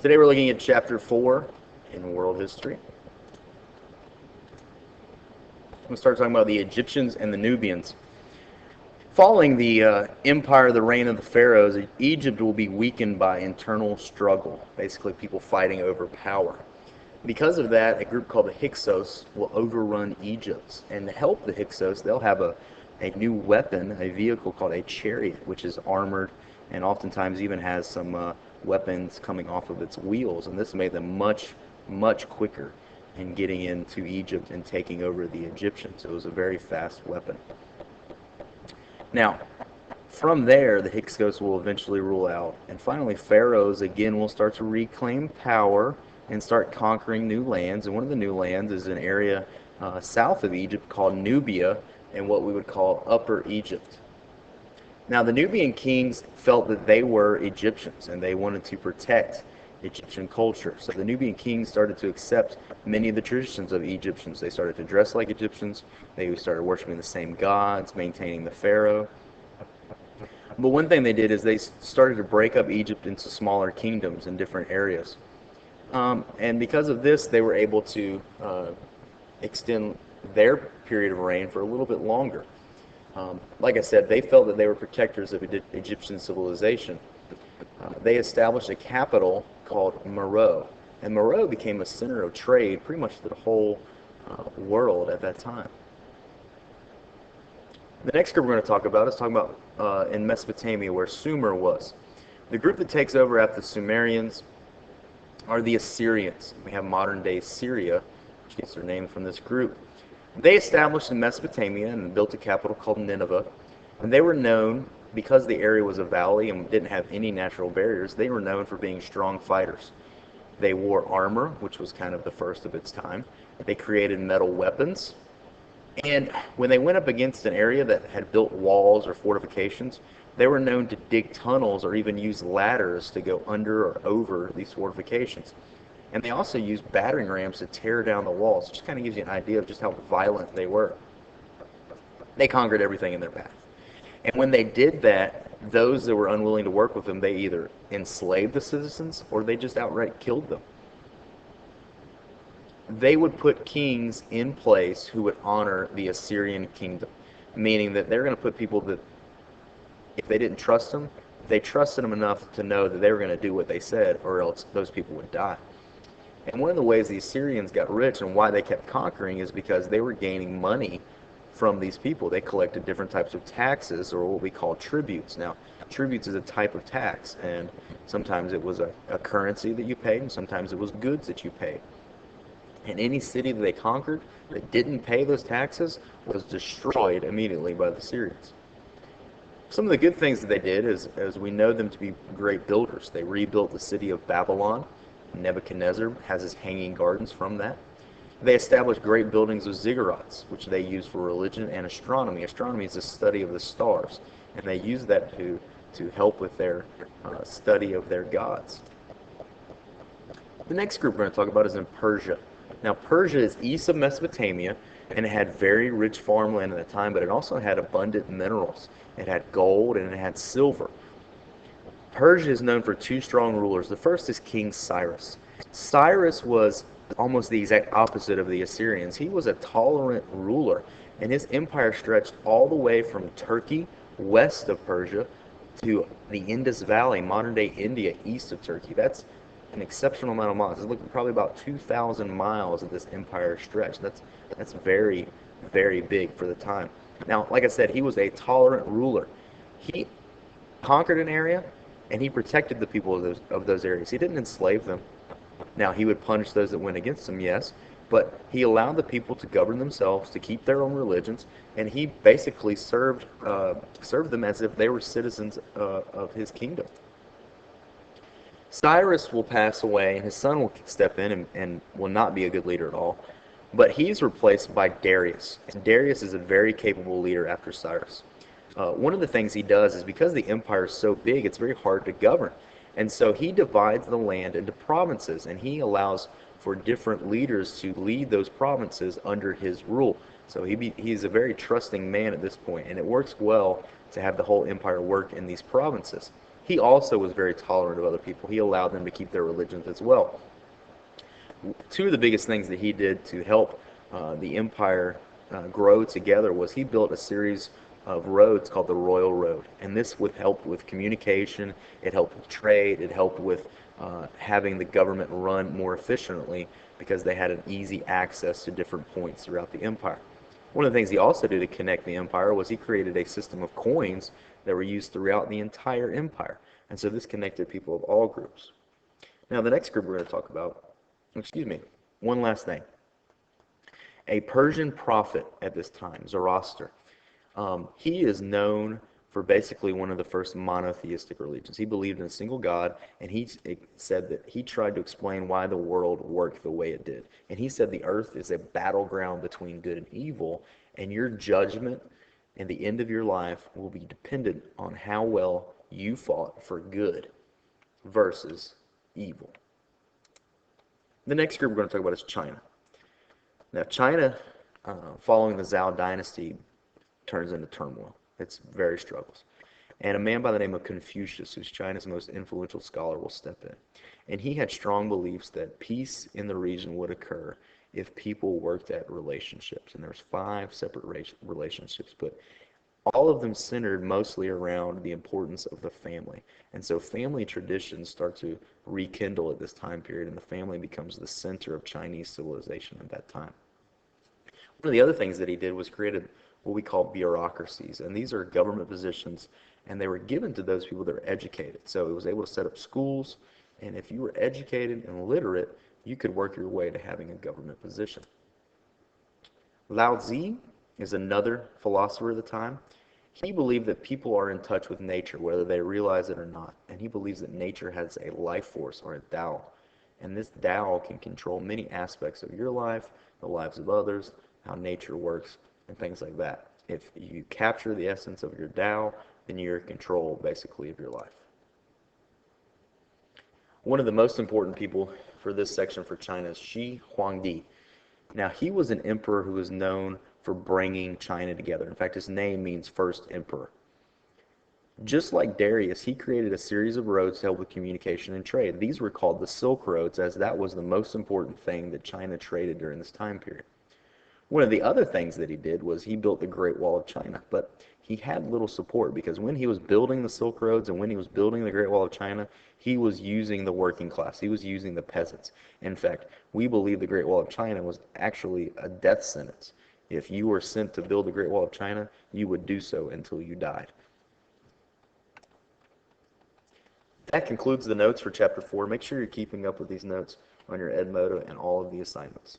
Today we're looking at chapter 4 in world history. We'll start talking about the Egyptians and the Nubians. Following the empire, the reign of the pharaohs, Egypt will be weakened by internal struggle, basically people fighting over power. Because of that, a group called the Hyksos will overrun Egypt. And to help the Hyksos, they'll have a new weapon, a vehicle called a chariot, which is armored and oftentimes even has some weapons coming off of its wheels. And this made them much, much quicker in getting into Egypt and taking over the Egyptians. It was a very fast weapon. Now, from there, the Hyksos will eventually rule out. And finally, pharaohs, again, will start to reclaim power and start conquering new lands. And one of the new lands is an area south of Egypt called Nubia and what we would call Upper Egypt. Now, the Nubian kings felt that they were Egyptians and they wanted to protect Egyptian culture. So the Nubian kings started to accept many of the traditions of Egyptians. They started to dress like Egyptians. They started worshiping the same gods, maintaining the pharaoh. But one thing they did is they started to break up Egypt into smaller kingdoms in different areas. And because of this, they were able to extend their period of reign for a little bit longer. Like I said, they felt that they were protectors of Egyptian civilization. They established a capital called Meroe, and Meroe became a center of trade pretty much to the whole world at that time. The next group we're going to talk about is talking about in Mesopotamia, where Sumer was. The group that takes over after the Sumerians are the Assyrians. We have modern-day Syria, which gets their name from this group. They established in Mesopotamia and built a capital called Nineveh, and they were known, because the area was a valley and didn't have any natural barriers, they were known for being strong fighters. They wore armor, which was kind of the first of its time. They created metal weapons. And when they went up against an area that had built walls or fortifications, they were known to dig tunnels or even use ladders to go under or over these fortifications. And they also used battering rams to tear down the walls. It just kind of gives you an idea of just how violent they were. They conquered everything in their path. And when they did that, those that were unwilling to work with them, they either enslaved the citizens or they just outright killed them. They would put kings in place who would honor the Assyrian kingdom, meaning that they're going to put people that, if they didn't trust them, they trusted them enough to know that they were going to do what they said, or else those people would die. And one of the ways the Assyrians got rich and why they kept conquering is because they were gaining money from these people. They collected different types of taxes, or what we call tributes. Now, tributes is a type of tax, and sometimes it was a currency that you paid, and sometimes it was goods that you paid. And any city that they conquered that didn't pay those taxes was destroyed immediately by the Syrians. Some of the good things that they did is, as we know them to be great builders, they rebuilt the city of Babylon. Nebuchadnezzar has his hanging gardens from that. They established great buildings of ziggurats, which they used for religion and astronomy. Astronomy is the study of the stars, and they used that to help with their study of their gods. The next group we're going to talk about is in Persia. Now, Persia is east of Mesopotamia, and it had very rich farmland at the time, but it also had abundant minerals. It had gold and it had silver. Persia is known for two strong rulers. The first is King Cyrus. Cyrus was almost the exact opposite of the Assyrians. He was a tolerant ruler, and his empire stretched all the way from Turkey, west of Persia, to the Indus Valley, modern-day India, east of Turkey. That's an exceptional amount of miles. It's looking probably about 2,000 miles of this empire stretch. That's very, very big for the time. Now, like I said, he was a tolerant ruler. He conquered an area, and he protected the people of those areas. He didn't enslave them. Now, he would punish those that went against him, yes, but he allowed the people to govern themselves, to keep their own religions, and he basically served them as if they were citizens of his kingdom. Cyrus will pass away, and his son will step in and will not be a good leader at all, but he's replaced by Darius. And Darius is a very capable leader after Cyrus. One of the things he does is, because the empire is so big, it's very hard to govern. And so he divides the land into provinces, and he allows for different leaders to lead those provinces under his rule. So he's a very trusting man at this point, and it works well to have the whole empire work in these provinces. he also was very tolerant of other people. He allowed them to keep their religions as well. Two of the biggest things that he did to help the empire grow together was he built a series of roads called the Royal Road, and this would help with communication. It helped with trade. It helped with having the government run more efficiently because they had an easy access to different points throughout the empire. One of the things he also did to connect the empire was he created a system of coins that were used throughout the entire empire, and so this connected people of all groups. Now, the next group we're going to talk about, excuse me, one last thing. A Persian prophet at this time, Zoroaster. He is known for basically one of the first monotheistic religions. He believed in a single God, and he said that he tried to explain why the world worked the way it did. And he said the earth is a battleground between good and evil, and your judgment and the end of your life will be dependent on how well you fought for good versus evil. The next group we're going to talk about is China. Now, China, following the Zhou dynasty, turns into turmoil. It's very struggles. And a man by the name of Confucius, who's China's most influential scholar, will step in. And he had strong beliefs that peace in the region would occur if people worked at relationships. And there's 5 separate relationships, but all of them centered mostly around the importance of the family. And so family traditions start to rekindle at this time period, and the family becomes the center of Chinese civilization at that time. One of the other things that he did was created what we call bureaucracies, and these are government positions, and they were given to those people that are educated. So it was able to set up schools, and if you were educated and literate, you could work your way to having a government position. Lao Tzu is another philosopher of the time. He believed that people are in touch with nature, whether they realize it or not, and he believes that nature has a life force, or a Tao, and this Tao can control many aspects of your life, the lives of others, how nature works, and things like that. If you capture the essence of your Tao, then you're in control, basically, of your life. One of the most important people for this section for China is Shi Huangdi. Now, he was an emperor who was known for bringing China together. In fact, his name means first emperor. Just like Darius, he created a series of roads to help with communication and trade. These were called the Silk Roads, as that was the most important thing that China traded during this time period. One of the other things that he did was he built the Great Wall of China, but he had little support because when he was building the Silk Roads and when he was building the Great Wall of China, he was using the working class. He was using the peasants. In fact, we believe the Great Wall of China was actually a death sentence. If you were sent to build the Great Wall of China, you would do so until you died. That concludes the notes for Chapter 4. Make sure you're keeping up with these notes on your Edmodo and all of the assignments.